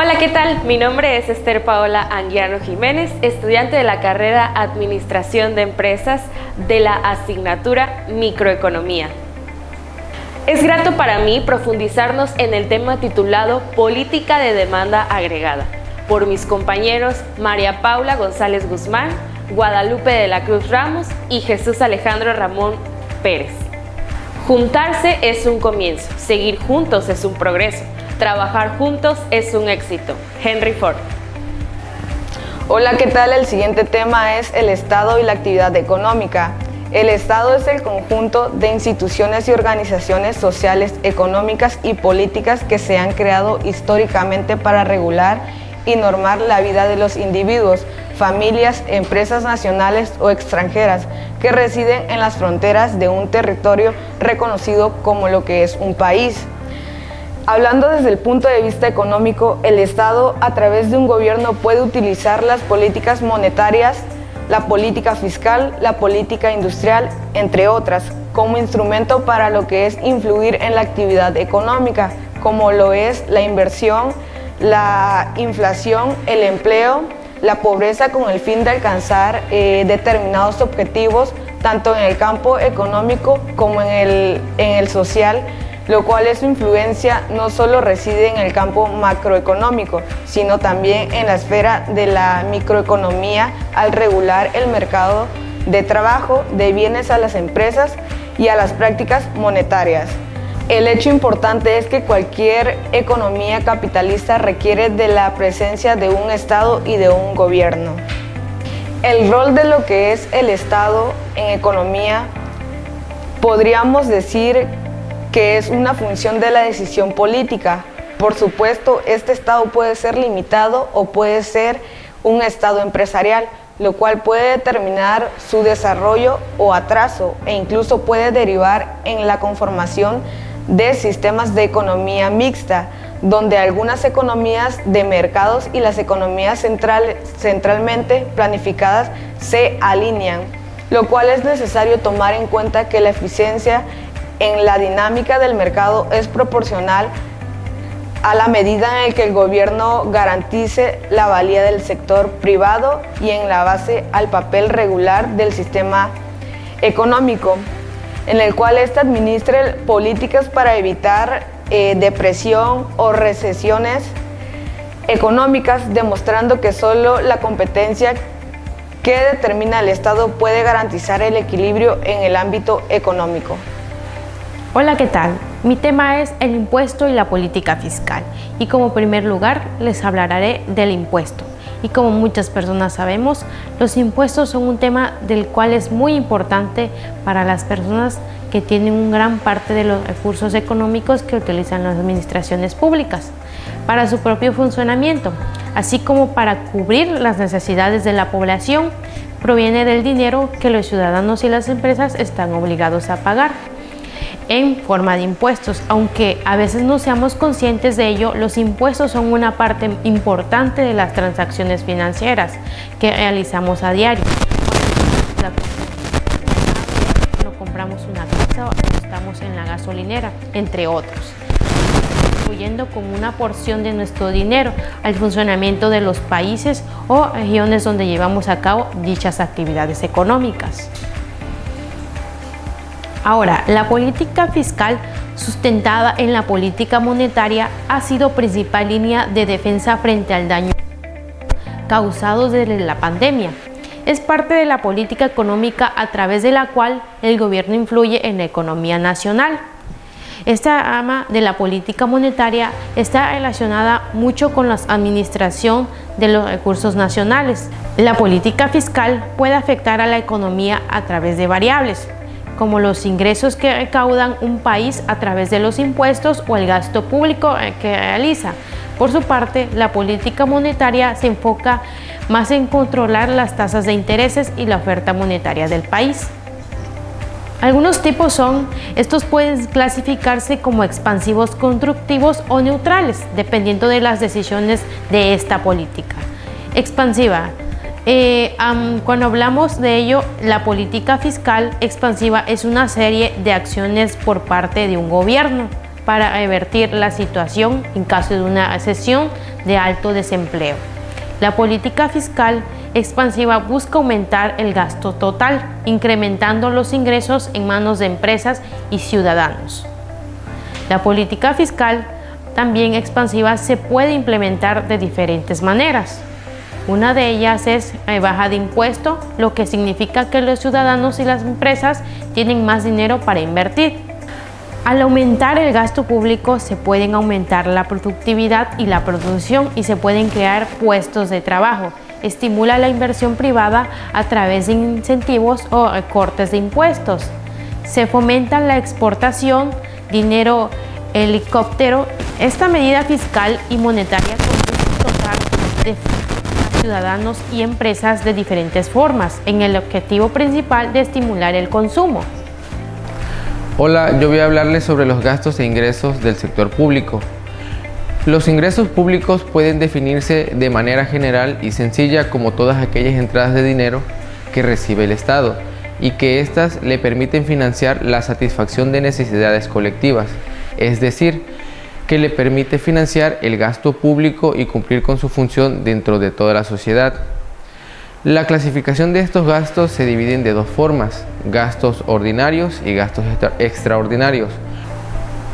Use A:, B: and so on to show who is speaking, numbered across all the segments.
A: Hola, ¿qué tal? Mi nombre es Esther Paola Anguiano Jiménez, estudiante de la carrera Administración de Empresas de la asignatura Microeconomía. Es grato para mí profundizarnos en el tema titulado Política de Demanda Agregada, por mis compañeros María Paula González Guzmán, Guadalupe de la Cruz Ramos y Jesús Alejandro Ramón Pérez. Juntarse es un comienzo, seguir juntos es un progreso, trabajar juntos es un éxito. Henry Ford.
B: Hola, ¿qué tal? El siguiente tema es el Estado y la actividad económica. El Estado es el conjunto de instituciones y organizaciones sociales, económicas y políticas que se han creado históricamente para regular y normar la vida de los individuos, familias, empresas nacionales o extranjeras que residen en las fronteras de un territorio reconocido como lo que es un país. Hablando desde el punto de vista económico, el Estado a través de un gobierno puede utilizar las políticas monetarias, la política fiscal, la política industrial, entre otras, como instrumento para lo que es influir en la actividad económica, como lo es la inversión, la inflación, el empleo, la pobreza, con el fin de alcanzar determinados objetivos, tanto en el campo económico como en el social, lo cual su influencia no solo reside en el campo macroeconómico, sino también en la esfera de la microeconomía al regular el mercado de trabajo, de bienes a las empresas y a las prácticas monetarias. El hecho importante es que cualquier economía capitalista requiere de la presencia de un Estado y de un gobierno. El rol de lo que es el Estado en economía podríamos decir que es una función de la decisión política. Por supuesto, este Estado puede ser limitado o puede ser un Estado empresarial, lo cual puede determinar su desarrollo o atraso e incluso puede derivar en la conformación de sistemas de economía mixta, donde algunas economías de mercados y las economías centralmente planificadas se alinean, lo cual es necesario tomar en cuenta que la eficiencia en la dinámica del mercado es proporcional a la medida en la que el gobierno garantice la valía del sector privado y en la base al papel regular del sistema económico, en el cual éste administre políticas para evitar depresión o recesiones económicas, demostrando que solo la competencia que determina el Estado puede garantizar el equilibrio en el ámbito económico.
C: Hola, ¿qué tal? Mi tema es el impuesto y la política fiscal, y como primer lugar les hablaré del impuesto. Y como muchas personas sabemos, los impuestos son un tema del cual es muy importante para las personas que tienen una gran parte de los recursos económicos que utilizan las administraciones públicas para su propio funcionamiento, así como para cubrir las necesidades de la población. Proviene del dinero que los ciudadanos y las empresas están obligados a pagar en forma de impuestos. Aunque a veces no seamos conscientes de ello, los impuestos son una parte importante de las transacciones financieras que realizamos a diario. Cuando compramos una casa o estamos en la gasolinera, entre otros, contribuyendo con una porción de nuestro dinero al funcionamiento de los países o regiones donde llevamos a cabo dichas actividades económicas. Ahora, la política fiscal sustentada en la política monetaria ha sido principal línea de defensa frente al daño causado desde la pandemia. Es parte de la política económica a través de la cual el gobierno influye en la economía nacional. Esta rama de la política monetaria está relacionada mucho con la administración de los recursos nacionales. La política fiscal puede afectar a la economía a través de variables, como los ingresos que recaudan un país a través de los impuestos o el gasto público que realiza. Por su parte, la política monetaria se enfoca más en controlar las tasas de intereses y la oferta monetaria del país. Algunos tipos estos pueden clasificarse como expansivos, constructivos o neutrales, dependiendo de las decisiones de esta política. Expansiva. Cuando hablamos de ello, la política fiscal expansiva es una serie de acciones por parte de un gobierno para revertir la situación en caso de una recesión de alto desempleo. La política fiscal expansiva busca aumentar el gasto total, incrementando los ingresos en manos de empresas y ciudadanos. La política fiscal también expansiva se puede implementar de diferentes maneras. Una de ellas es rebaja de impuestos, lo que significa que los ciudadanos y las empresas tienen más dinero para invertir. Al aumentar el gasto público se pueden aumentar la productividad y la producción y se pueden crear puestos de trabajo. Estimula la inversión privada a través de incentivos o recortes de impuestos. Se fomenta la exportación, dinero helicóptero. Esta medida fiscal y monetaria contribuye a dotar de ciudadanos y empresas de diferentes formas, en el objetivo principal de estimular el consumo.
D: Hola, yo voy a hablarles sobre los gastos e ingresos del sector público. Los ingresos públicos pueden definirse de manera general y sencilla como todas aquellas entradas de dinero que recibe el Estado y que éstas le permiten financiar la satisfacción de necesidades colectivas, es decir, que le permite financiar el gasto público y cumplir con su función dentro de toda la sociedad. La clasificación de estos gastos se dividen de dos formas: gastos ordinarios y gastos extraordinarios.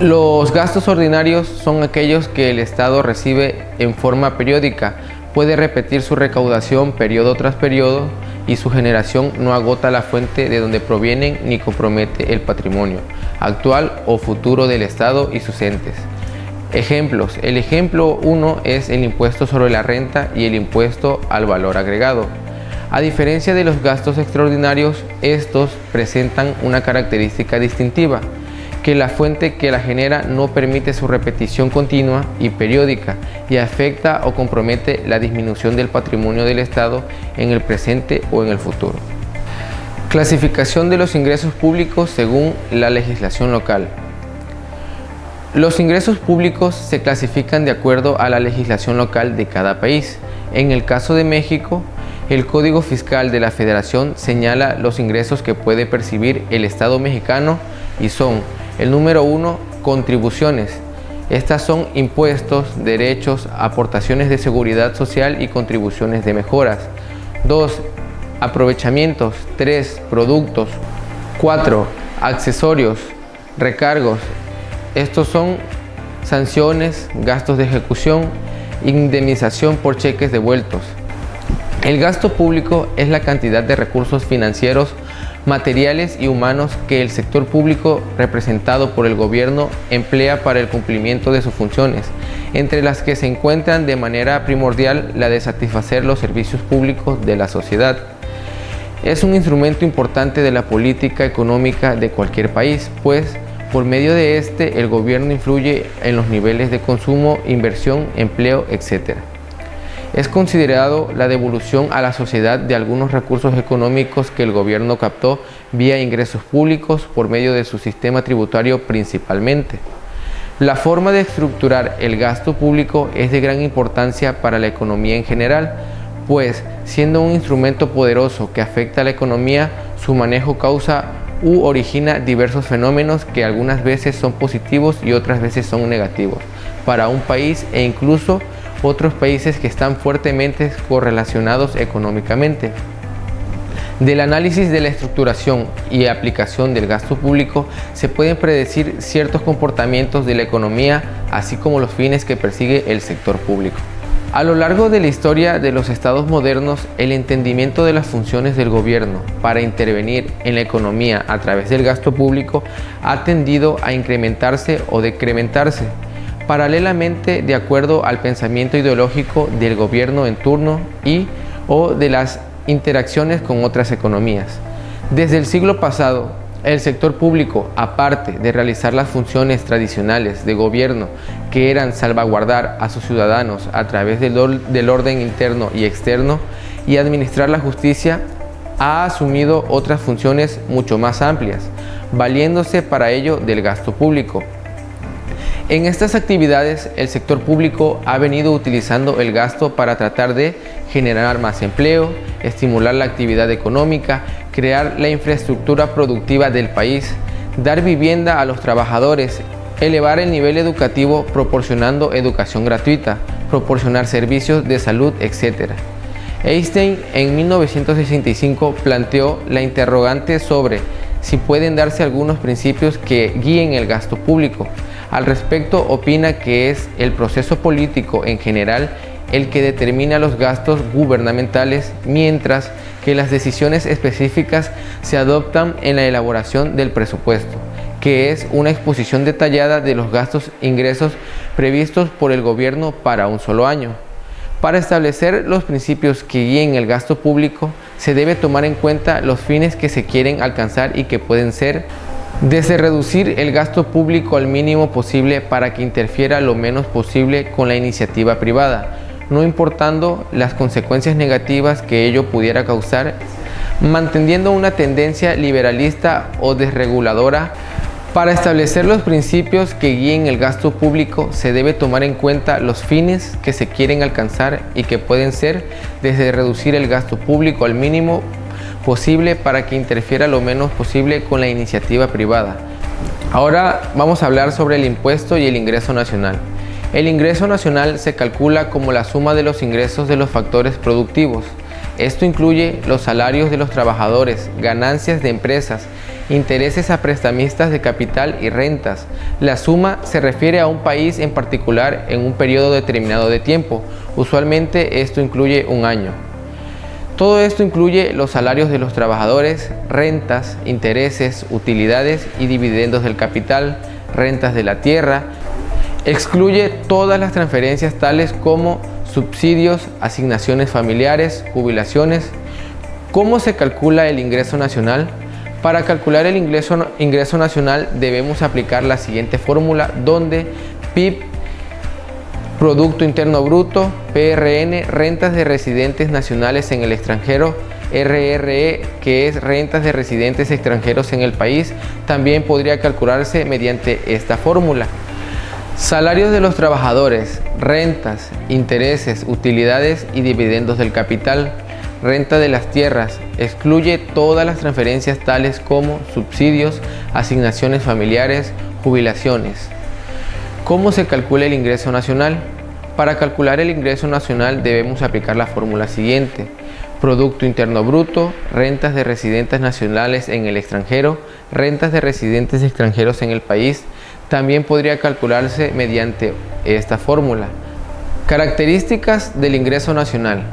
D: Los gastos ordinarios son aquellos que el Estado recibe en forma periódica, puede repetir su recaudación periodo tras periodo y su generación no agota la fuente de donde provienen ni compromete el patrimonio actual o futuro del Estado y sus entes. Ejemplos. El ejemplo 1 es el impuesto sobre la renta y el impuesto al valor agregado. A diferencia de los gastos extraordinarios, estos presentan una característica distintiva, que la fuente que la genera no permite su repetición continua y periódica y afecta o compromete la disminución del patrimonio del Estado en el presente o en el futuro. Clasificación de los ingresos públicos según la legislación local. Los ingresos públicos se clasifican de acuerdo a la legislación local de cada país. En el caso de México, el Código Fiscal de la Federación señala los ingresos que puede percibir el Estado mexicano y son: el número 1, contribuciones. Estas son impuestos, derechos, aportaciones de seguridad social y contribuciones de mejoras. 2, aprovechamientos. 3, productos. 4, accesorios, recargos. Estos son sanciones, gastos de ejecución, indemnización por cheques devueltos. El gasto público es la cantidad de recursos financieros, materiales y humanos que el sector público representado por el gobierno emplea para el cumplimiento de sus funciones, entre las que se encuentran de manera primordial la de satisfacer los servicios públicos de la sociedad. Es un instrumento importante de la política económica de cualquier país, pues por medio de este el gobierno influye en los niveles de consumo, inversión, empleo, etc. Es considerado la devolución a la sociedad de algunos recursos económicos que el gobierno captó vía ingresos públicos por medio de su sistema tributario principalmente. La forma de estructurar el gasto público es de gran importancia para la economía en general, pues siendo un instrumento poderoso que afecta a la economía, su manejo causa u origina diversos fenómenos que algunas veces son positivos y otras veces son negativos para un país e incluso otros países que están fuertemente correlacionados económicamente. Del análisis de la estructuración y aplicación del gasto público se pueden predecir ciertos comportamientos de la economía, así como los fines que persigue el sector público. A lo largo de la historia de los estados modernos, el entendimiento de las funciones del gobierno para intervenir en la economía a través del gasto público ha tendido a incrementarse o decrementarse, paralelamente de acuerdo al pensamiento ideológico del gobierno en turno o de las interacciones con otras economías. Desde el siglo pasado, el sector público, aparte de realizar las funciones tradicionales de gobierno que eran salvaguardar a sus ciudadanos a través del orden interno y externo y administrar la justicia, ha asumido otras funciones mucho más amplias, valiéndose para ello del gasto público. En estas actividades, el sector público ha venido utilizando el gasto para tratar de generar más empleo, estimular la actividad económica, crear la infraestructura productiva del país, dar vivienda a los trabajadores elevar el nivel educativo proporcionando educación gratuita, proporcionar servicios de salud, etc. Einstein en 1965 planteó la interrogante sobre si pueden darse algunos principios que guíen el gasto público. Al respecto, opina que es el proceso político en general el que determina los gastos gubernamentales, mientras que las decisiones específicas se adoptan en la elaboración del presupuesto, que es una exposición detallada de los gastos e ingresos previstos por el gobierno para un solo año. Para establecer los principios que guíen el gasto público, se debe tomar en cuenta los fines que se quieren alcanzar y que pueden ser desde reducir el gasto público al mínimo posible para que interfiera lo menos posible con la iniciativa privada, no importando las consecuencias negativas que ello pudiera causar, manteniendo una tendencia liberalista o desreguladora. Para establecer los principios que guíen el gasto público se debe tomar en cuenta los fines que se quieren alcanzar y que pueden ser desde reducir el gasto público al mínimo posible para que interfiera lo menos posible con la iniciativa privada. Ahora vamos a hablar sobre el impuesto y el ingreso nacional. El ingreso nacional se calcula como la suma de los ingresos de los factores productivos. Esto incluye los salarios de los trabajadores, ganancias de empresas, intereses a prestamistas de capital y rentas. La suma se refiere a un país en particular en un periodo determinado de tiempo. Usualmente esto incluye un año. Todo esto incluye los salarios de los trabajadores, rentas, intereses, utilidades y dividendos del capital, rentas de la tierra. Excluye todas las transferencias tales como subsidios, asignaciones familiares, jubilaciones. ¿Cómo se calcula el ingreso nacional? Para calcular el ingreso nacional debemos aplicar la siguiente fórmula, donde PIB, Producto Interno Bruto, PRN, rentas de residentes nacionales en el extranjero, RRE, que es rentas de residentes extranjeros en el país, también podría calcularse mediante esta fórmula. Salarios de los trabajadores, rentas, intereses, utilidades y dividendos del capital. Renta de las tierras, excluye todas las transferencias tales como subsidios, asignaciones familiares, jubilaciones. ¿Cómo se calcula el ingreso nacional? Para calcular el ingreso nacional debemos aplicar la fórmula siguiente: Producto Interno Bruto, rentas de residentes nacionales en el extranjero, rentas de residentes extranjeros en el país. También podría calcularse mediante esta fórmula. Características del ingreso nacional.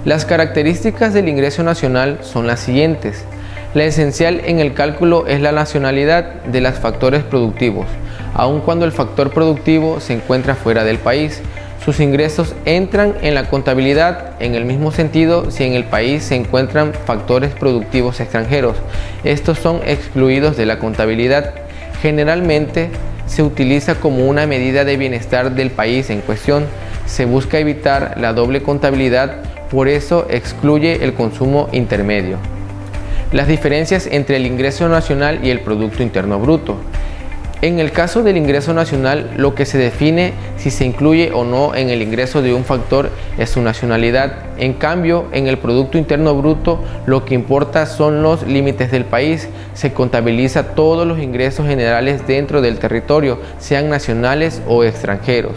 D: Las características del ingreso nacional son las siguientes. La esencial en el cálculo es la nacionalidad de los factores productivos. Aun cuando el factor productivo se encuentra fuera del país, sus ingresos entran en la contabilidad. En el mismo sentido, si en el país se encuentran factores productivos extranjeros, estos son excluidos de la contabilidad. Generalmente se utiliza como una medida de bienestar del país en cuestión. Se busca evitar la doble contabilidad. Por eso excluye el consumo intermedio. Las diferencias entre el ingreso nacional y el Producto Interno Bruto. En el caso del ingreso nacional, lo que se define si se incluye o no en el ingreso de un factor es su nacionalidad. En cambio, en el Producto Interno Bruto, lo que importa son los límites del país. Se contabiliza todos los ingresos generales dentro del territorio, sean nacionales o extranjeros.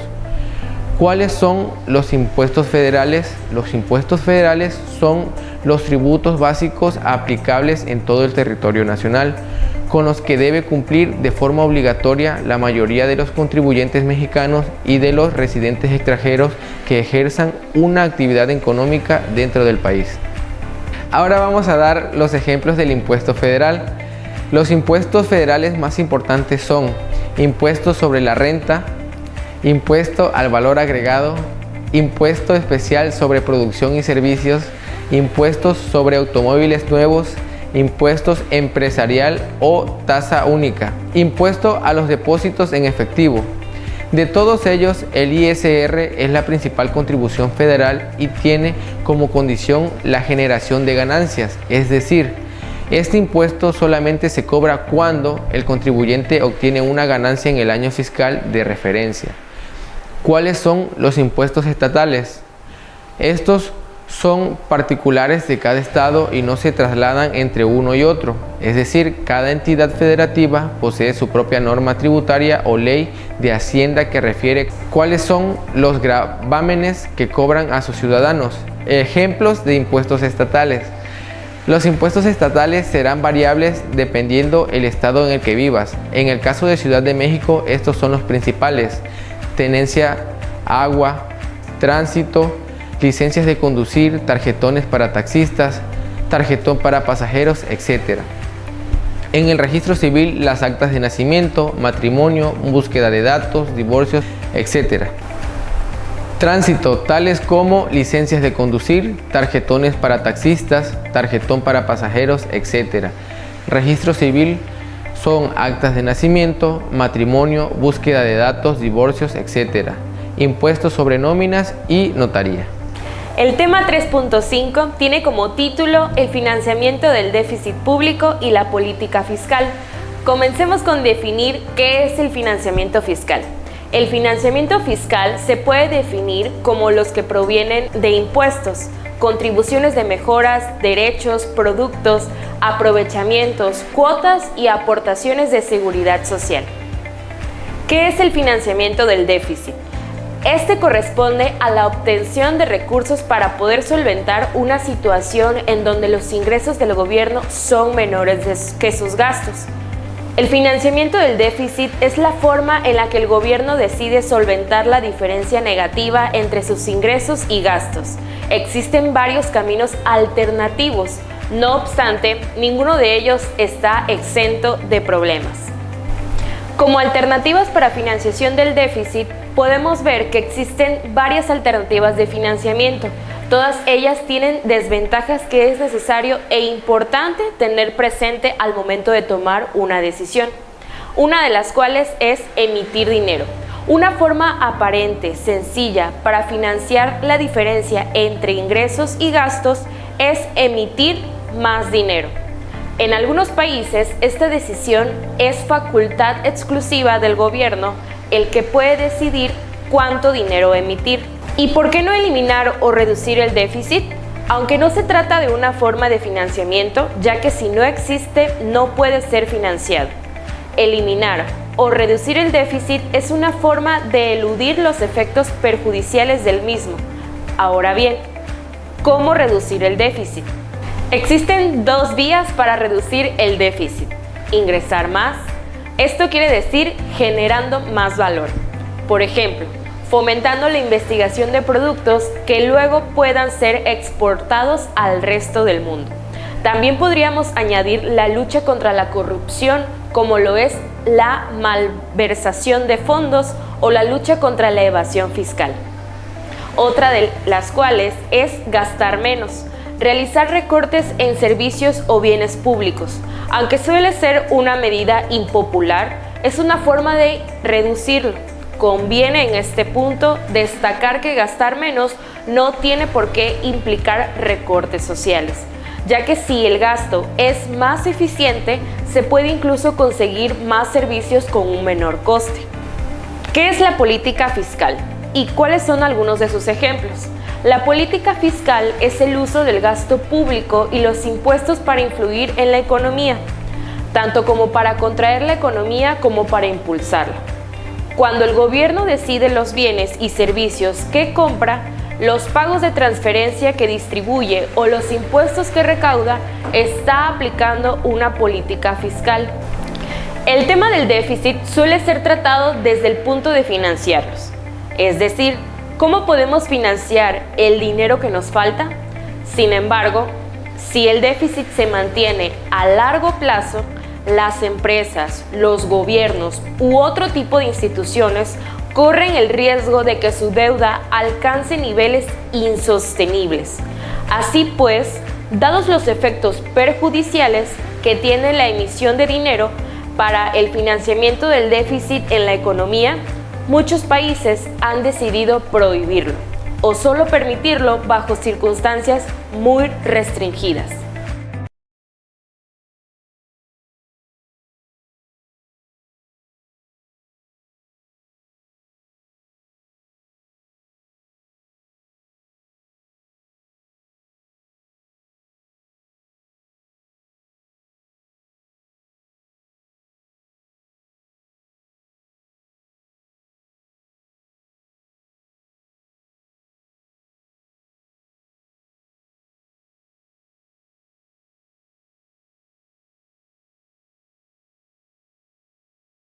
D: ¿Cuáles son los impuestos federales? Los impuestos federales son los tributos básicos aplicables en todo el territorio nacional, con los que debe cumplir de forma obligatoria la mayoría de los contribuyentes mexicanos y de los residentes extranjeros que ejerzan una actividad económica dentro del país. Ahora vamos a dar los ejemplos del impuesto federal. Los impuestos federales más importantes son impuesto sobre la renta, impuesto al valor agregado, impuesto especial sobre producción y servicios, impuestos sobre automóviles nuevos, impuestos empresarial o tasa única, impuesto a los depósitos en efectivo. De todos ellos, el ISR es la principal contribución federal y tiene como condición la generación de ganancias, es decir, este impuesto solamente se cobra cuando el contribuyente obtiene una ganancia en el año fiscal de referencia. ¿Cuáles son los impuestos estatales? Estos son particulares de cada estado y no se trasladan entre uno y otro. Es decir, cada entidad federativa posee su propia norma tributaria o ley de hacienda que refiere cuáles son los gravámenes que cobran a sus ciudadanos. Ejemplos de impuestos estatales. Los impuestos estatales serán variables dependiendo el estado en el que vivas. En el caso de Ciudad de México, estos son los principales: tenencia, agua, tránsito, licencias de conducir, tarjetones para taxistas, tarjetón para pasajeros, etc. En el registro civil, las actas de nacimiento, matrimonio, búsqueda de datos, divorcios, etc. Tránsito, tales como licencias de conducir, tarjetones para taxistas, tarjetón para pasajeros, etc. Registro civil son actas de nacimiento, matrimonio, búsqueda de datos, divorcios, etc. Impuestos sobre nóminas y notaría.
A: El tema 3.5 tiene como título el financiamiento del déficit público y la política fiscal. Comencemos con definir qué es el financiamiento fiscal. El financiamiento fiscal se puede definir como los que provienen de impuestos, contribuciones de mejoras, derechos, productos, aprovechamientos, cuotas y aportaciones de seguridad social. ¿Qué es el financiamiento del déficit? Este corresponde a la obtención de recursos para poder solventar una situación en donde los ingresos del gobierno son menores que sus gastos. El financiamiento del déficit es la forma en la que el gobierno decide solventar la diferencia negativa entre sus ingresos y gastos. Existen varios caminos alternativos, no obstante, ninguno de ellos está exento de problemas. Como alternativas para financiación del déficit, podemos ver que existen varias alternativas de financiamiento. Todas ellas tienen desventajas que es necesario e importante tener presente al momento de tomar una decisión. Una de las cuales es emitir dinero. Una forma aparente, sencilla, para financiar la diferencia entre ingresos y gastos es emitir más dinero. En algunos países, esta decisión es facultad exclusiva del gobierno, el que puede decidir cuánto dinero emitir. ¿Y por qué no eliminar o reducir el déficit? Aunque no se trata de una forma de financiamiento, ya que si no existe, no puede ser financiado. Eliminar o reducir el déficit es una forma de eludir los efectos perjudiciales del mismo. Ahora bien, ¿cómo reducir el déficit? Existen dos vías para reducir el déficit: ingresar más. Esto quiere decir generando más valor. Por ejemplo, fomentando la investigación de productos que luego puedan ser exportados al resto del mundo. También podríamos añadir la lucha contra la corrupción, como lo es la malversación de fondos o la lucha contra la evasión fiscal. Otra de las cuales es gastar menos. Realizar recortes en servicios o bienes públicos. Aunque suele ser una medida impopular, es una forma de reducirlo. Conviene en este punto destacar que gastar menos no tiene por qué implicar recortes sociales, ya que si el gasto es más eficiente, se puede incluso conseguir más servicios con un menor coste. ¿Qué es la política fiscal? ¿Y cuáles son algunos de sus ejemplos? La política fiscal es el uso del gasto público y los impuestos para influir en la economía, tanto como para contraer la economía como para impulsarla. Cuando el gobierno decide los bienes y servicios que compra, los pagos de transferencia que distribuye o los impuestos que recauda, está aplicando una política fiscal. El tema del déficit suele ser tratado desde el punto de financiarlos, es decir, ¿cómo podemos financiar el dinero que nos falta? Sin embargo, si el déficit se mantiene a largo plazo, las empresas, los gobiernos u otro tipo de instituciones corren el riesgo de que su deuda alcance niveles insostenibles. Así pues, dados los efectos perjudiciales que tiene la emisión de dinero para el financiamiento del déficit en la economía, muchos países han decidido prohibirlo o solo permitirlo bajo circunstancias muy restringidas.